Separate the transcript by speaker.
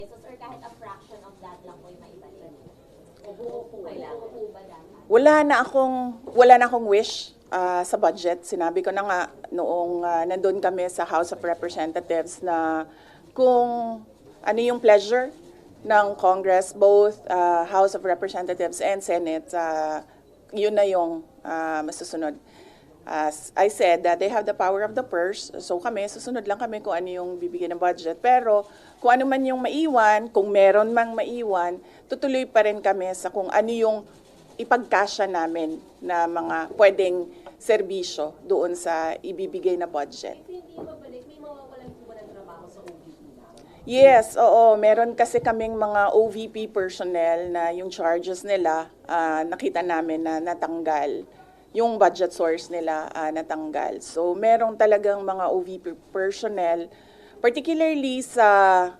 Speaker 1: pesos or kahit a fraction of that lang po yung maibalik? O buo po ba dapat?
Speaker 2: Wala na akong wish sa budget. Sinabi ko na nga noong nandun kami sa House of Representatives na kung ano yung pleasure ng Congress, both House of Representatives and Senate, yun na yung masusunod. As I said, that they have the power of the purse. So kami, susunod lang kami kung ano yung bibigyan ng budget. Pero kung ano man yung maiwan, kung meron mang maiwan, tutuloy pa rin kami sa kung ano yung ipagkasya namin na mga pwedeng serbisyo doon sa ibibigay na budget.
Speaker 1: Hindi mabalik, may mawawalan po ba ng trabaho sa OVP na?
Speaker 2: Yes, oo. Meron kasi kaming mga OVP personnel na yung charges nila, nakita namin na natanggal. Yung budget source nila natanggal. So, meron talagang mga OVP personnel, particularly sa